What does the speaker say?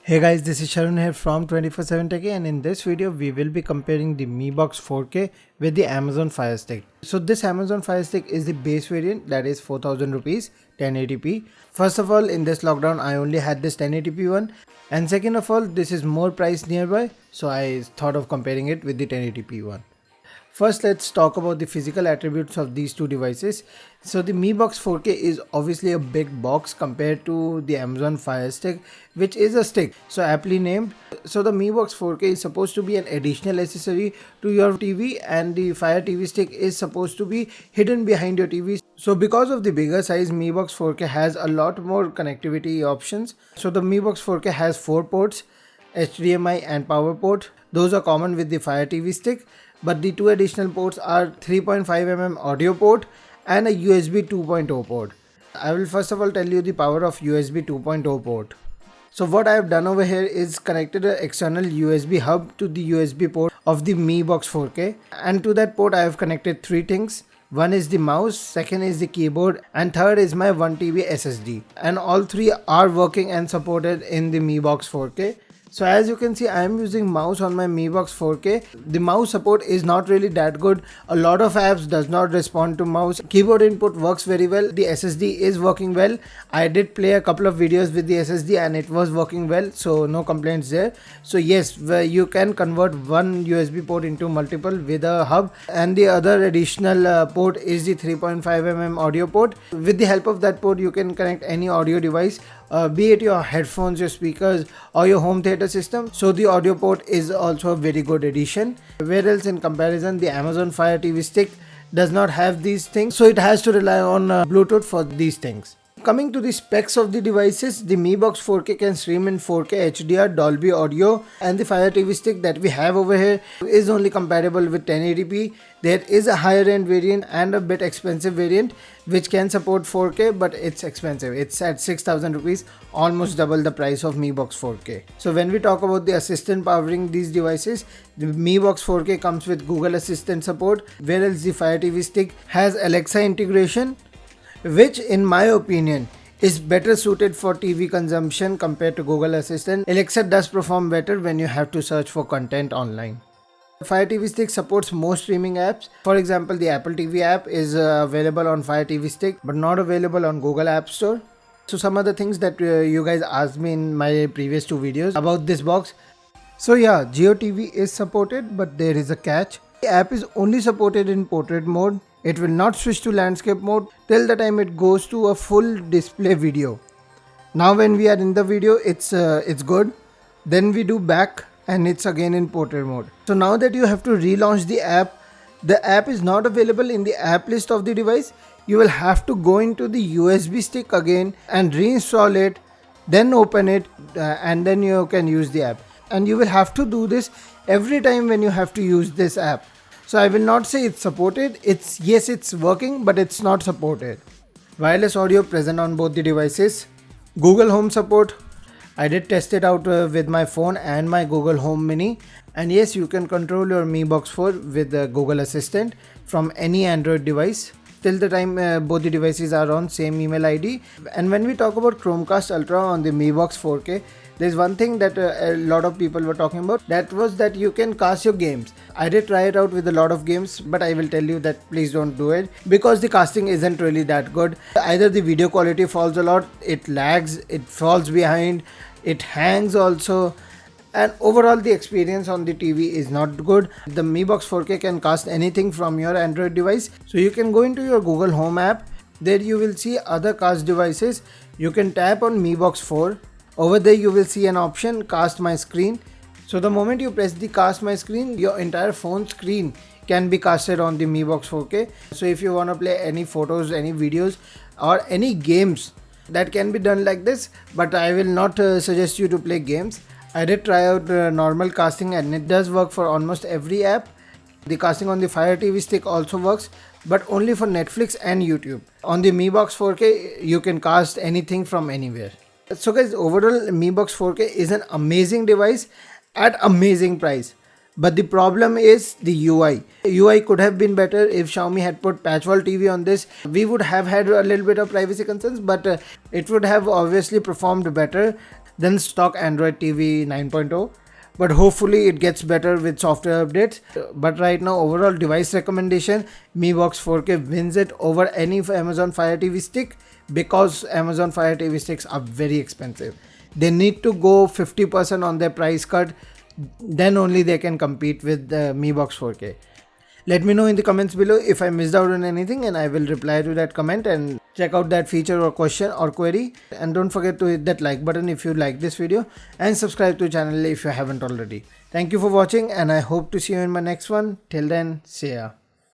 Hey guys, this is Sharun here from 24/7 Techie, and in this video we will be comparing the Mi Box 4K with the Amazon Fire Stick. So this Amazon Fire Stick is the base variant, that is 4000 rupees 1080p. First of all, in this lockdown I only had this 1080p one, and second of all, this is more price nearby, so I thought of comparing it with the 1080p one. First, let's talk about the physical attributes of these two devices. So the Mi Box 4K is obviously a big box compared to the Amazon Fire Stick, which is a stick, so aptly named. So the Mi Box 4K is supposed to be an additional accessory to your TV, and the Fire TV Stick is supposed to be hidden behind your TV. So because of the bigger size, Mi Box 4K has a lot more connectivity options. So the Mi Box 4K has 4 ports, HDMI and power port. Those are common with the Fire TV Stick, but the two additional ports are 3.5mm audio port and a USB 2.0 port. I will first of all tell you the power of USB 2.0 port. So what I have done over here is connected an external USB hub to the USB port of the Mi Box 4K, and to that port I have connected three things. One is the mouse, second is the keyboard, and third is my 1TB SSD, and all three are working and supported in the Mi Box 4K. So as you can see, I am using mouse on my Mi Box 4K. The mouse support is not really that good. A lot of apps does not respond to mouse. Keyboard input works very well. The SSD is working well. I did play a couple of videos with the SSD and it was working well, so no complaints there. So yes, you can convert one USB port into multiple with a hub, and the other additional port is the 3.5mm audio port. With the help of that port, you can connect any audio device, be it your headphones, your speakers, or your home theater system. So the audio port is also a very good addition. Whereas in comparison, the Amazon Fire TV Stick does not have these things, so it has to rely on Bluetooth for these things. Coming to the specs of the devices, the Mi Box 4K can stream in 4K HDR, Dolby Audio, and the Fire TV Stick that we have over here is only compatible with 1080p. There is a higher end variant and a bit expensive variant which can support 4K, but it's expensive. It's at 6000 rupees, almost double the price of Mi Box 4K. So when we talk about the assistant powering these devices, the Mi Box 4K comes with Google Assistant support, whereas the Fire TV Stick has Alexa integration, which in my opinion is better suited for TV consumption compared to Google Assistant. Alexa does perform better when you have to search for content online. Fire TV Stick supports most streaming apps. For example, the Apple TV app is available on Fire TV Stick but not available on Google App Store. So some other things that you guys asked me in my previous two videos about this box. So yeah, Jio TV is supported, but there is a catch. The app is only supported in portrait mode. It will not switch to landscape mode till the time it goes to a full display video. Now when we are in the video, it's good. Then we do back and it's again in portrait mode. So now that you have to relaunch the app is not available in the app list of the device. You will have to go into the USB stick again and reinstall it, then open it, and then you can use the app. And you will have to do this every time when you have to use this app. So I will not say it's supported. Yes, it's working, but it's not supported. Wireless audio present on both the devices. Google Home support. I did test it out with my phone and my Google Home Mini. And yes, you can control your Mi Box 4 with the Google Assistant from any Android device till the time both the devices are on same email ID. And when we talk about Chromecast Ultra on the Mi Box 4K, there's one thing that a lot of people were talking about. That was that you can cast your games. I did try it out with a lot of games, but I will tell you that please don't do it because the casting isn't really that good. Either the video quality falls a lot, it lags, it falls behind, it hangs also, and overall the experience on the TV is not good. The Mi Box 4K can cast anything from your Android device. So you can go into your Google Home app. There you will see other cast devices. You can tap on Mi Box 4. Over there you will see an option, cast my screen. So the moment you press the cast my screen, your entire phone screen can be casted on the Mi Box 4K. So if you want to play any photos, any videos, or any games, that can be done like this, but I will not suggest you to play games. I did try out normal casting and it does work for almost every app. The casting on the Fire TV Stick also works, but only for Netflix and YouTube. On the Mi Box 4K, you can cast anything from anywhere. So guys, overall Mi Box 4K is an amazing device at amazing price. But the problem is the UI. UI could have been better if Xiaomi had put patchwall TV on this. We would have had a little bit of privacy concerns, but it would have obviously performed better. than stock Android TV 9.0. But hopefully it gets better with software updates. But right now, overall device recommendation, Mi Box 4K wins it over any Amazon Fire TV stick, because Amazon Fire TV sticks are very expensive. They need to go 50% on their price cut, then only they can compete with the Mi Box 4K. Let me know in the comments below if I missed out on anything, and I will reply to that comment and check out that feature or question or query. And don't forget to hit that like button if you like this video, and subscribe to the channel if you haven't already. Thank you for watching, and I hope to see you in my next one. Till then, see ya.